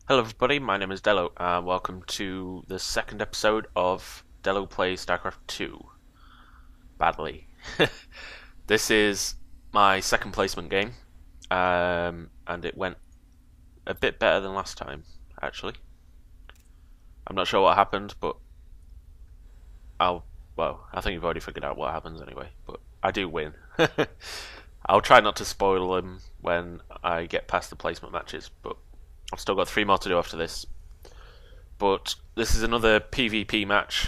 Hello everybody, my name is Delo, and welcome to the second episode of Delo Plays Starcraft 2. Badly. This is my second placement game, and it went a bit better than last time, actually. I'm not sure what happened, but I think you've already figured out what happens anyway, but I do win. I'll try not to spoil them when I get past the placement matches, but I've still got 3 more to do after this. But this is another PvP match,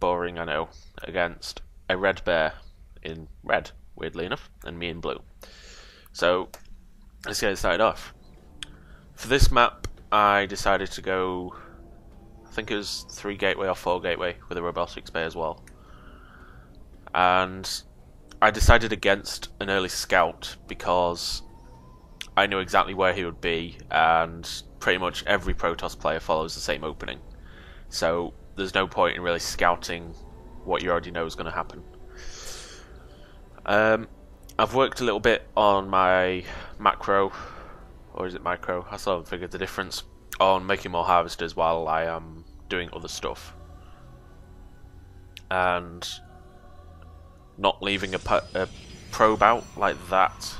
boring I know, against a red bear in red, weirdly enough, and me in blue. So, let's get it started off. For this map, I decided to go, I think it was 3 gateway or 4 gateway with a robotics bay as well. And I decided against an early scout because I knew exactly where he would be, and pretty much every Protoss player follows the same opening. So there's no point in really scouting what you already know is going to happen. I've worked a little bit on my macro, or is it micro? I still haven't figured the difference, on making more harvesters while I am doing other stuff. And not leaving a probe out like that,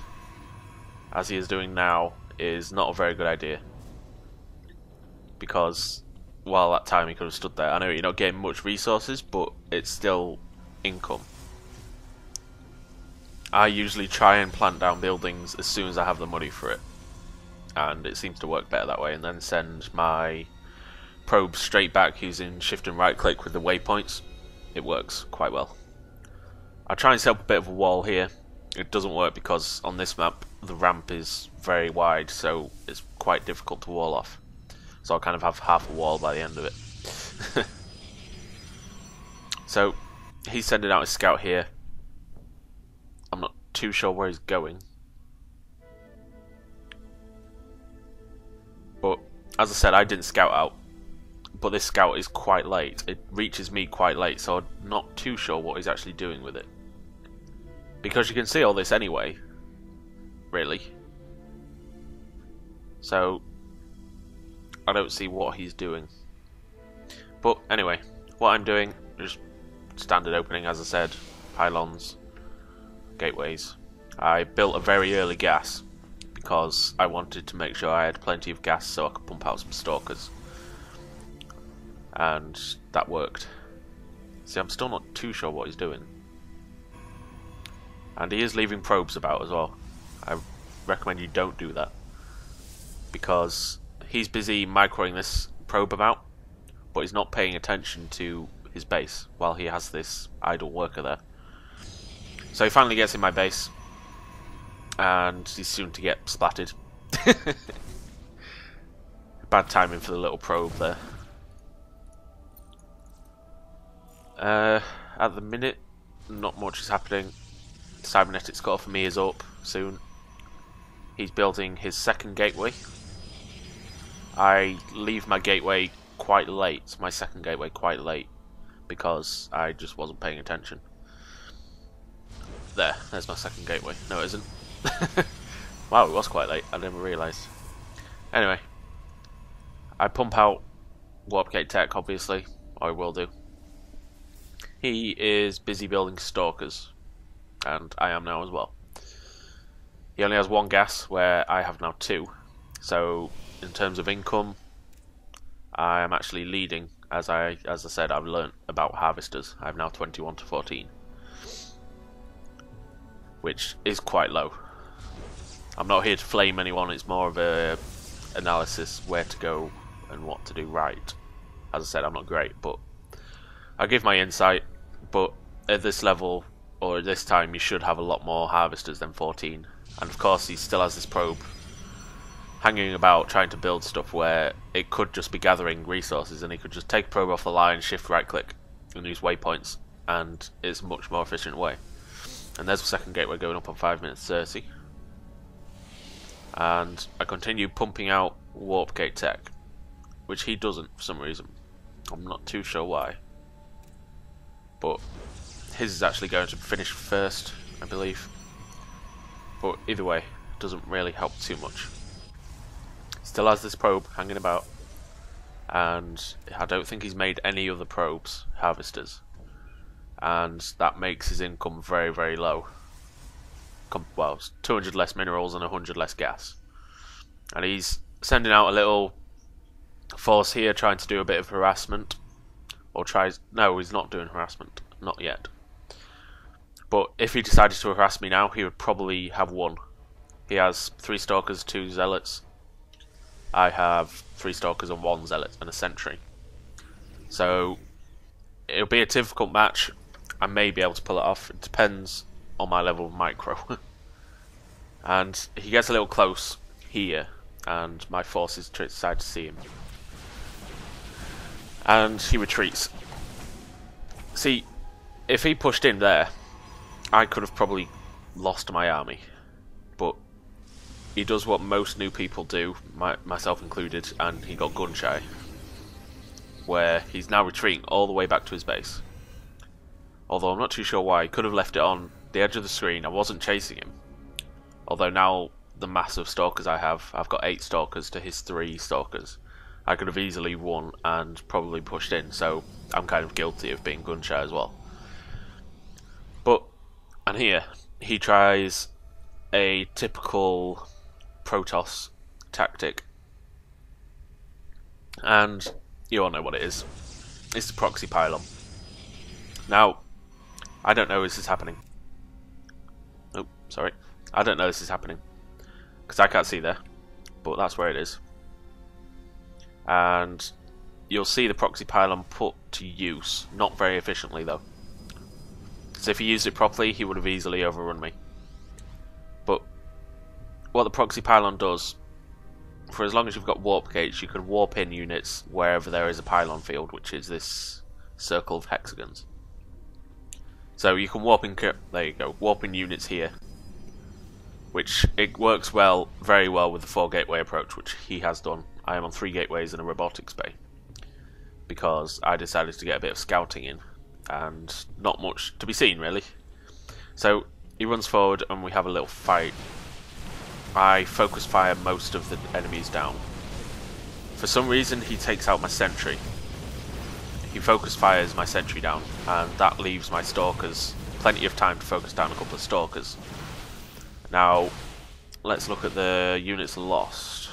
as he is doing now, is not a very good idea. Because while that time he could have stood there, I know you're not getting much resources, but it's still income. I usually try and plant down buildings as soon as I have the money for it, and it seems to work better that way, and then send my probes straight back using shift and right click with the waypoints. It works quite well. I try and set up a bit of a wall here. It doesn't work because on this map the ramp is very wide, so it's quite difficult to wall off. So I'll kind of have half a wall by the end of it. So he's sending out his scout here. I'm not too sure where he's going, but as I said, I didn't scout out, but this scout is quite late. It reaches me quite late, so I'm not too sure what he's actually doing with it. Because you can see all this anyway, really. So I don't see what he's doing. But anyway, what I'm doing is standard opening, as I said, pylons, gateways. I built a very early gas because I wanted to make sure I had plenty of gas so I could pump out some stalkers. And that worked. See, I'm still not too sure what he's doing. And he is leaving probes about as well. I recommend you don't do that, because he's busy microing this probe about, but he's not paying attention to his base while he has this idle worker there. So he finally gets in my base, and he's soon to get splatted. Bad timing for the little probe there. At the minute, not much is happening. Cybernetics cut for me is up soon. He's building his second gateway. I leave my gateway quite late, my second gateway quite late, because I just wasn't paying attention. There's my second gateway. No, it isn't. Wow, it was quite late. I never realised. Anyway, I pump out warp gate tech, obviously, or I will do. He is busy building stalkers, and I am now as well. He only has 1 gas, where I have now 2. So in terms of income, I am actually leading. As I said, I've learnt about harvesters. I have now 21 to 14, which is quite low. I'm not here to flame anyone. It's more of a analysis where to go and what to do right. As I said, I'm not great, but I give my insight. But at this level, or this time, you should have a lot more harvesters than 14. And of course he still has this probe hanging about trying to build stuff where it could just be gathering resources, and he could just take a probe off the line, shift right click and use waypoints, and it's a much more efficient way. And there's the second gateway going up on 5 minutes 30. And I continue pumping out warp gate tech, which he doesn't for some reason. I'm not too sure why, but his is actually going to finish first, I believe. But either way, doesn't really help too much. still has this probe hanging about, and I don't think he's made any other probes, harvesters, and that makes his income very, very low. Well, it's 200 less minerals and 100 less gas, and he's sending out a little force here trying to do a bit of harassment, or tries. No, he's not doing harassment, not yet. But if he decided to harass me now, he would probably have won. He has 3 stalkers, 2 zealots. I have 3 stalkers and 1 zealot and a sentry. So it'll be a difficult match. I may be able to pull it off. It depends on my level of micro. And he gets a little close here, and my forces decide to see him. And he retreats. See, if he pushed in there, I could have probably lost my army. But he does what most new people do, myself included, and he got gun shy. Where he's now retreating all the way back to his base. Although I'm not too sure why. He could have left it on the edge of the screen. I wasn't chasing him. Although now the massive stalkers I've got 8 stalkers to his 3 stalkers. I could have easily won and probably pushed in, so I'm kind of guilty of being gun shy as well. But, and here, he tries a typical Protoss tactic. And you all know what it is. It's the proxy pylon. Now, I don't know this is happening. Oh, sorry. I don't know this is happening. Because I can't see there. But that's where it is. And you'll see the proxy pylon put to use. Not very efficiently though. So if he used it properly, he would have easily overrun me. But what the proxy pylon does, for as long as you've got warp gates, you can warp in units wherever there is a pylon field, which is this circle of hexagons. So you can warp in, there you go, warp in units here. Which it works well, very well with the 4 gateway approach, which he has done. I am on 3 gateways and a robotics bay. Because I decided to get a bit of scouting in. And not much to be seen really. So he runs forward and we have a little fight. I focus fire most of the enemies down. For some reason he takes out my sentry. He focus fires my sentry down, and that leaves my stalkers plenty of time to focus down a couple of stalkers. Now let's look at the units lost.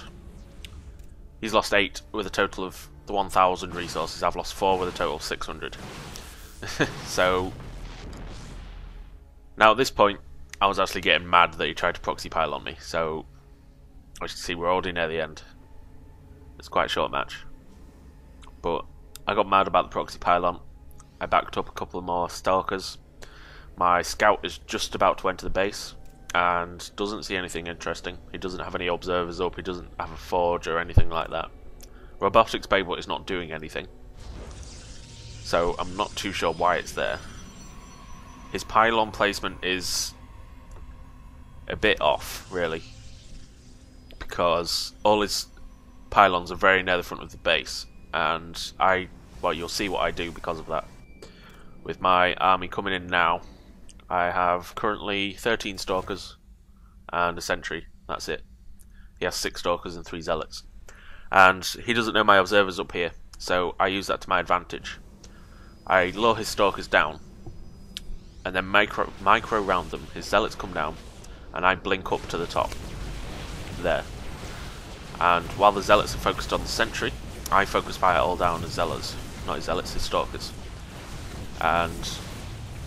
He's lost 8 with a total of the 1,000 resources. I've lost 4 with a total of 600. So now at this point I was actually getting mad that he tried to proxy pile on me, so as you can see we're already near the end. It's quite a short match, but I got mad about the proxy pylon. I backed up a couple of more stalkers. My scout is just about to enter the base and doesn't see anything interesting. He doesn't have any observers up, he doesn't have a forge or anything like that. Robotics bay, but it's not doing anything. So I'm not too sure why it's there. His pylon placement is a bit off, really, because all his pylons are very near the front of the base, and well, you'll see what I do because of that. With my army coming in now, I have currently 13 stalkers and a sentry. That's it. He has 6 stalkers and 3 zealots, and he doesn't know my observers up here, so I use that to my advantage. I lure his stalkers down, and then micro round them. His zealots come down, and I blink up to the top. There. And while the zealots are focused on the sentry, I focus fire all down his zealots. Not his zealots, his stalkers. And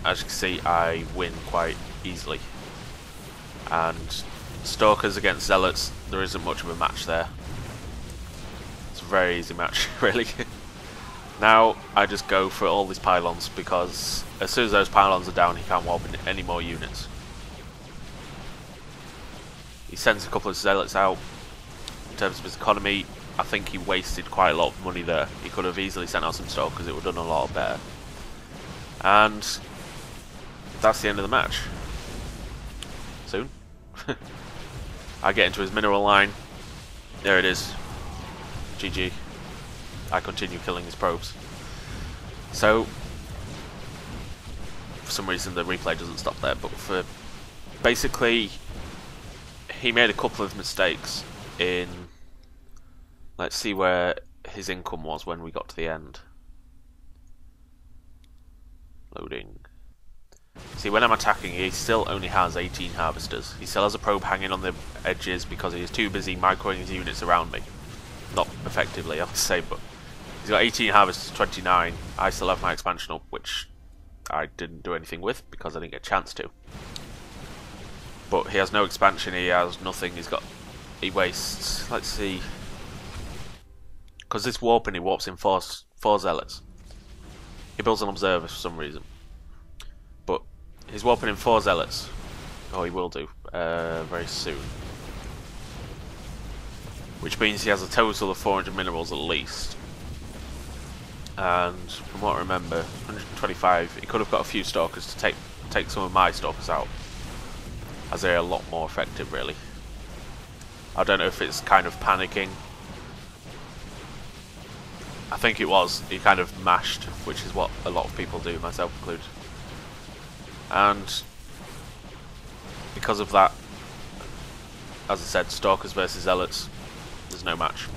as you can see, I win quite easily. And stalkers against zealots, there isn't much of a match there. It's a very easy match, really. Now I just go for all these pylons, because as soon as those pylons are down, he can't warp in any more units. He sends a couple of zealots out. In terms of his economy, I think he wasted quite a lot of money there. He could have easily sent out some stalkers, it would have done a lot better. And that's the end of the match. Soon. I get into his mineral line. There it is. GG. I continue killing his probes. So, for some reason the replay doesn't stop there, but for basically, he made a couple of mistakes in Let's see where his income was when we got to the end. Loading. See, when I'm attacking, he still only has 18 harvesters. He still has a probe hanging on the edges because he is too busy microing his units around me. Not effectively, I'll say, but he's got 18 harvesters, 29. I still have my expansion up, which I didn't do anything with because I didn't get a chance to. But he has no expansion, he has nothing, he wastes, let's see. Because this warping, he warps in four zealots. He builds an observer for some reason. But he's warping in 4 zealots. Oh, he will do very soon. Which means he has a total of 400 minerals at least. And from what I remember, 125. He could have got a few stalkers to take some of my stalkers out, as they're a lot more effective, really. I don't know if it's kind of panicking. I think it was. He kind of mashed, which is what a lot of people do, myself included. And because of that, as I said, stalkers versus zealots, there's no match.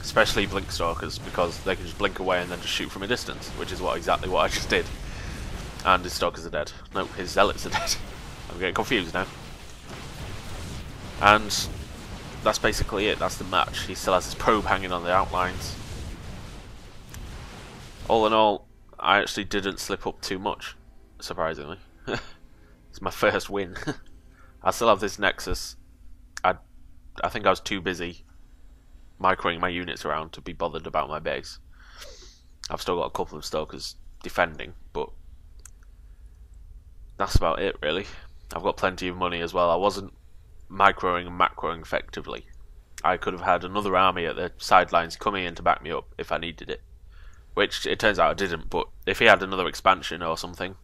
Especially blink stalkers, because they can just blink away and then just shoot from a distance, which is exactly what I just did. And his stalkers are dead. No, his zealots are dead. I'm getting confused now. And that's basically it. That's the match. He still has his probe hanging on the outlines. All in all, I actually didn't slip up too much, surprisingly. It's my first win. I still have this Nexus. I think I was too busy microing my units around to be bothered about my base. I've still got a couple of stalkers defending, but that's about it, really. I've got plenty of money as well. I wasn't microing and macroing effectively. I could have had another army at the sidelines coming in to back me up if I needed it. Which, it turns out I didn't, but if he had another expansion or something,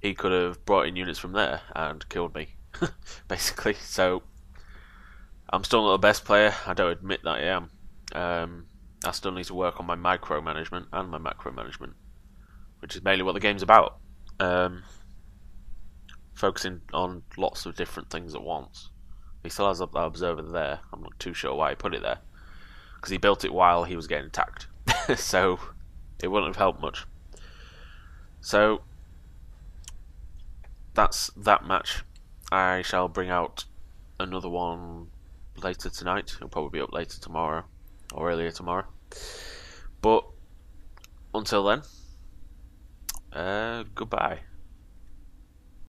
he could have brought in units from there and killed me, basically. So, I'm still not the best player, I don't admit that I am. I still need to work on my micromanagement and my macro management, which is mainly what the game's about. Focusing on lots of different things at once. He still has that observer there. I'm not too sure why he put it there, because he built it while he was getting attacked. So it wouldn't have helped much. So that's that match. I shall bring out another one later tonight. It'll probably be up later tomorrow or earlier tomorrow. But until then, goodbye.